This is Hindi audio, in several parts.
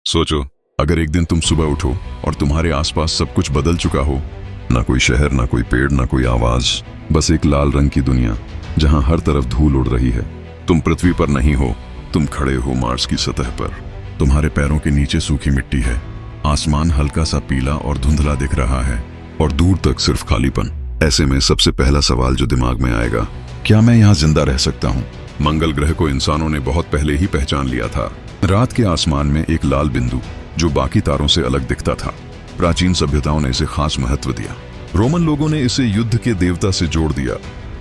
सोचो, अगर एक दिन तुम सुबह उठो और तुम्हारे आसपास सब कुछ बदल चुका हो। ना कोई शहर, ना कोई पेड़, ना कोई आवाज, बस एक लाल रंग की दुनिया जहां हर तरफ धूल उड़ रही है। तुम पृथ्वी पर नहीं हो, तुम खड़े हो मार्स की सतह पर। तुम्हारे पैरों के नीचे सूखी मिट्टी है, आसमान हल्का सा पीला और धुंधला दिख रहा है और दूर तक सिर्फ खालीपन। ऐसे में सबसे पहला सवाल जो दिमाग में आएगा, क्या मैं यहाँ जिंदा रह सकता हूँ? मंगल ग्रह को इंसानों ने बहुत पहले ही पहचान लिया था। रात के आसमान में एक लाल बिंदु जो बाकी तारों से अलग दिखता था। प्राचीन सभ्यताओं ने इसे खास महत्व दिया। रोमन लोगों ने इसे युद्ध के देवता से जोड़ दिया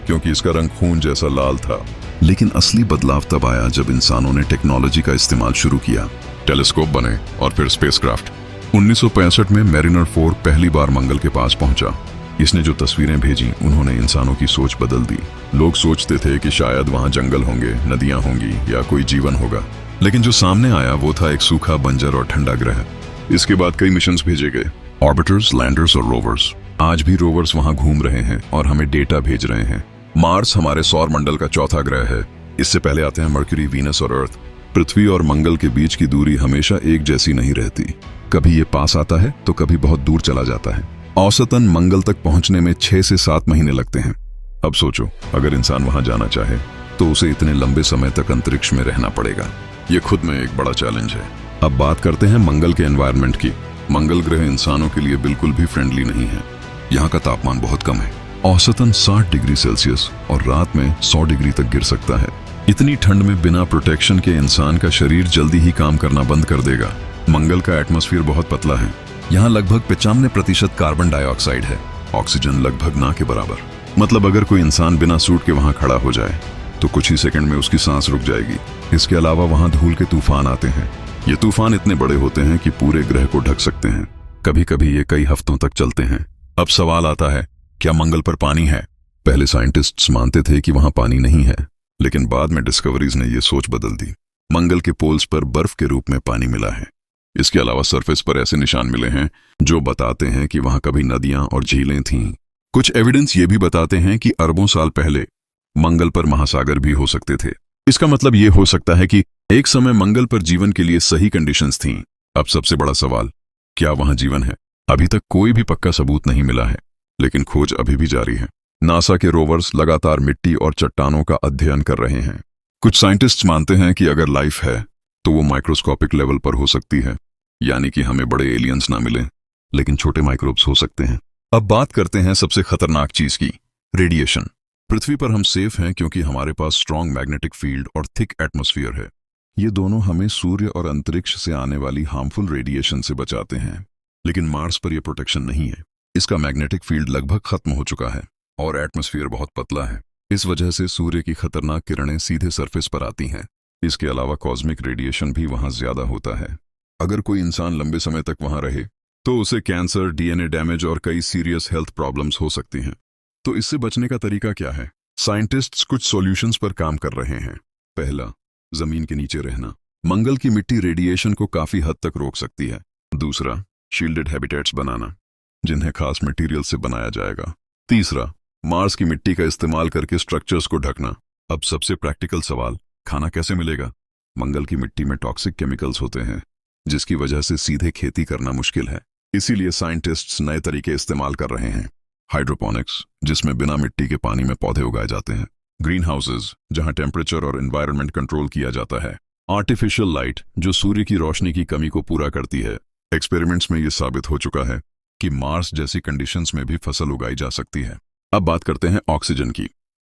क्योंकि इसका रंग खून जैसा लाल था। लेकिन असली बदलाव तब आया जब इंसानों ने टेक्नोलॉजी का इस्तेमाल शुरू किया। टेलीस्कोप बने और फिर स्पेसक्राफ्ट। 1965 में मैरिनर 4 पहली बार मंगल के पास पहुंचा। इसने जो तस्वीरें भेजी, उन्होंने इंसानों की सोच बदल दी। लोग सोचते थे कि शायद वहां जंगल होंगे, नदियां होंगी या कोई जीवन होगा, लेकिन जो सामने आया वो था एक सूखा, बंजर और ठंडा ग्रह। इसके बाद कई मिशंस भेजे गए, ऑर्बिटर्स, लैंडर्स और रोवर्स। आज भी रोवर्स वहां घूम रहे हैं और हमें डेटा भेज रहे हैं। मार्स हमारे सौर मंडल का चौथा ग्रह है। इससे पहले आते हैं मर्क्यूरी, वीनस और अर्थ। पृथ्वी और मंगल के बीच की दूरी हमेशा एक जैसी नहीं रहती। कभी ये पास आता है तो कभी बहुत दूर चला जाता है। औसतन मंगल तक पहुंचने में 6 से 7 महीने लगते हैं। अब सोचो, अगर इंसान वहां जाना चाहे तो उसे इतने लंबे समय तक अंतरिक्ष में रहना पड़ेगा। ये खुद में एक बड़ा चैलेंज है। अब बात करते हैं मंगल के एनवायरनमेंट की। मंगल ग्रह इंसानों के लिए बिल्कुल भी फ्रेंडली नहीं है। यहाँ का तापमान बहुत कम है, औसतन 60 डिग्री सेल्सियस, और रात में 100 डिग्री तक गिर सकता है। इतनी ठंड में बिना प्रोटेक्शन के इंसान का शरीर जल्दी ही काम करना बंद कर देगा। मंगल का एटमॉस्फेयर बहुत पतला है। यहाँ लगभग 95% कार्बन डाइऑक्साइड है, ऑक्सीजन लगभग ना के बराबर। मतलब अगर कोई इंसान बिना सूट के वहां खड़ा हो जाए तो कुछ ही सेकंड में उसकी सांस रुक जाएगी। इसके अलावा वहां धूल के तूफान आते हैं। ये तूफान इतने बड़े होते हैं कि पूरे ग्रह को ढक सकते हैं। कभी कभी ये कई हफ्तों तक चलते हैं। अब सवाल आता है, क्या मंगल पर पानी है? पहले साइंटिस्ट्स मानते थे कि वहां पानी नहीं है, लेकिन बाद में डिस्कवरीज ने यह सोच बदल दी। मंगल के पोल्स पर बर्फ के रूप में पानी मिला है। इसके अलावा सरफेस पर ऐसे निशान मिले हैं जो बताते हैं कि वहां कभी नदियां और झीलें थीं। कुछ एविडेंस ये भी बताते हैं कि अरबों साल पहले मंगल पर महासागर भी हो सकते थे। इसका मतलब ये हो सकता है कि एक समय मंगल पर जीवन के लिए सही कंडीशंस थीं। अब सबसे बड़ा सवाल, क्या वहां जीवन है? अभी तक कोई भी पक्का सबूत नहीं मिला है, लेकिन खोज अभी भी जारी है। नासा के रोवर्स लगातार मिट्टी और चट्टानों का अध्ययन कर रहे हैं। कुछ साइंटिस्ट्स मानते हैं कि अगर लाइफ है तो वो माइक्रोस्कोपिक लेवल पर हो सकती है, यानी कि हमें बड़े एलियंस ना मिले, लेकिन छोटे माइक्रोब्स हो सकते हैं। अब बात करते हैं सबसे खतरनाक चीज की, रेडिएशन। पृथ्वी पर हम सेफ हैं क्योंकि हमारे पास स्ट्रॉन्ग मैग्नेटिक फील्ड और थिक एटमॉस्फेयर है। ये दोनों हमें सूर्य और अंतरिक्ष से आने वाली हार्मफुल रेडिएशन से बचाते हैं। लेकिन मार्स पर यह प्रोटेक्शन नहीं है। इसका मैग्नेटिक फील्ड लगभग खत्म हो चुका है और एटमॉस्फेयर बहुत पतला है। इस वजह से सूर्य की खतरनाक किरणें सीधे सरफेस पर आती हैं। इसके अलावा कॉस्मिक रेडिएशन भी वहां ज्यादा होता है। अगर कोई इंसान लंबे समय तक वहां रहे तो उसे कैंसर, डीएनए डैमेज और कई सीरियस हेल्थ प्रॉब्लम्स हो सकती हैं। तो इससे बचने का तरीका क्या है? साइंटिस्ट्स कुछ सॉल्यूशंस पर काम कर रहे हैं। पहला, जमीन के नीचे रहना। मंगल की मिट्टी रेडिएशन को काफी हद तक रोक सकती है। दूसरा, शील्डेड हैबिटेट्स बनाना, जिन्हें खास मटेरियल से बनाया जाएगा। तीसरा, मार्स की मिट्टी का इस्तेमाल करके स्ट्रक्चर्स को ढकना। अब सबसे प्रैक्टिकल सवाल, खाना कैसे मिलेगा? मंगल की मिट्टी में टॉक्सिक केमिकल्स होते हैं, जिसकी वजह से सीधे खेती करना मुश्किल है। इसीलिए साइंटिस्ट्स नए तरीके इस्तेमाल कर रहे हैं। हाइड्रोपोनिक्स, जिसमें बिना मिट्टी के पानी में पौधे उगाए जाते हैं। ग्रीन हाउसेज, जहां टेम्परेचर और एनवायरनमेंट कंट्रोल किया जाता है। आर्टिफिशियल लाइट, जो सूर्य की रोशनी की कमी को पूरा करती है। एक्सपेरिमेंट्स में यह साबित हो चुका है कि मार्स जैसी कंडीशंस में भी फसल उगाई जा सकती है। अब बात करते हैं ऑक्सीजन की।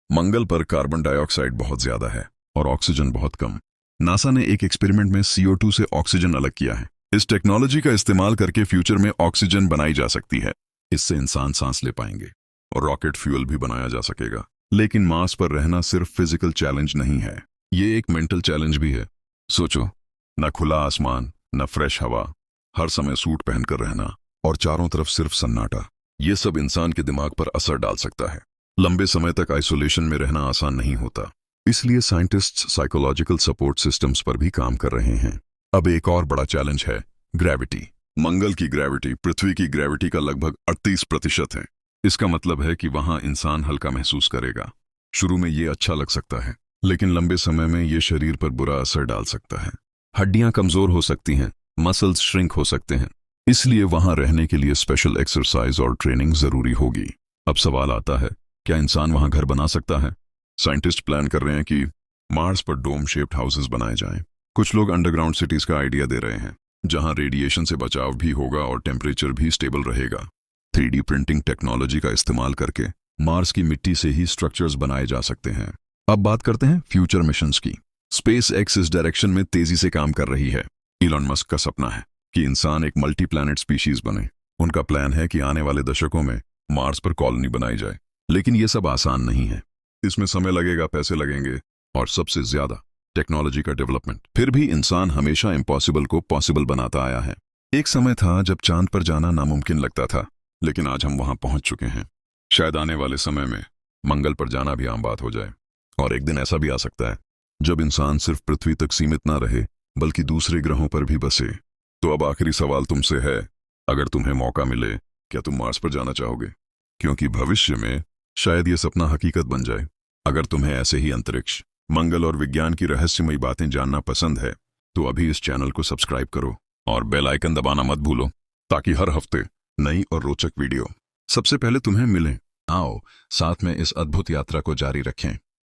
मंगल पर कार्बन डाइऑक्साइड बहुत ज्यादा है और ऑक्सीजन बहुत कम। नासा ने एक एक्सपेरिमेंट में CO2 से ऑक्सीजन अलग किया है। इस टेक्नोलॉजी का इस्तेमाल करके फ्यूचर में ऑक्सीजन बनाई जा सकती है। इससे इंसान सांस ले पाएंगे और रॉकेट फ्यूल भी बनाया जा सकेगा। लेकिन मार्स पर रहना सिर्फ फिजिकल चैलेंज नहीं है, ये एक मेंटल चैलेंज भी है। सोचो, न खुला आसमान, न फ्रेश हवा, हर समय सूट पहनकर रहना और चारों तरफ सिर्फ सन्नाटा। ये सब इंसान के दिमाग पर असर डाल सकता है। लंबे समय तक आइसोलेशन में रहना आसान नहीं होता। इसलिए साइंटिस्ट्स साइकोलॉजिकल सपोर्ट सिस्टम्स पर भी काम कर रहे हैं। अब एक और बड़ा चैलेंज है, ग्रेविटी। मंगल की ग्रेविटी पृथ्वी की ग्रेविटी का लगभग 38% है। इसका मतलब है कि वहां इंसान हल्का महसूस करेगा। शुरू में ये अच्छा लग सकता है, लेकिन लंबे समय में ये शरीर पर बुरा असर डाल सकता है। हड्डियां कमजोर हो सकती हैं, मसल्स श्रिंक हो सकते हैं। इसलिए वहां रहने के लिए स्पेशल एक्सरसाइज और ट्रेनिंग जरूरी होगी। अब सवाल आता है, क्या इंसान वहां घर बना सकता है? साइंटिस्ट प्लान कर रहे हैं कि मार्स पर डोम शेप्ड हाउसेस बनाए जाएं। कुछ लोग अंडरग्राउंड सिटीज का आइडिया दे रहे हैं, जहां रेडिएशन से बचाव भी होगा और टेम्परेचर भी स्टेबल रहेगा। 3D प्रिंटिंग टेक्नोलॉजी का इस्तेमाल करके मार्स की मिट्टी से ही स्ट्रक्चर्स बनाए जा सकते हैं। अब बात करते हैं फ्यूचर मिशंस की। स्पेस एक्स इस डायरेक्शन में तेजी से काम कर रही है। इलॉन मस्क का सपना है कि इंसान एक मल्टी प्लैनेट स्पीशीज बने। उनका प्लान है कि आने वाले दशकों में मार्स पर कॉलोनी बनाई जाए। लेकिन यह सब आसान नहीं है। इसमें समय लगेगा, पैसे लगेंगे और सबसे ज्यादा टेक्नोलॉजी का डेवलपमेंट। फिर भी इंसान हमेशा इम्पॉसिबल को पॉसिबल बनाता आया है। एक समय था जब चांद पर जाना नामुमकिन लगता था, लेकिन आज हम वहां पहुंच चुके हैं। शायद आने वाले समय में मंगल पर जाना भी आम बात हो जाए। और एक दिन ऐसा भी आ सकता है जब इंसान सिर्फ पृथ्वी तक सीमित ना रहे, बल्कि दूसरे ग्रहों पर भी बसे। तो अब आखिरी सवाल तुमसे है, अगर तुम्हें मौका मिले, क्या तुम मार्स पर जाना चाहोगे? क्योंकि भविष्य में शायद ये सपना हकीकत बन जाए। अगर तुम्हें ऐसे ही अंतरिक्ष, मंगल और विज्ञान की रहस्यमयी बातें जानना पसंद है, तो अभी इस चैनल को सब्सक्राइब करो और बेल आइकन दबाना मत भूलो, ताकि हर हफ्ते नई और रोचक वीडियो सबसे पहले तुम्हें मिले। आओ साथ में इस अद्भुत यात्रा को जारी रखें।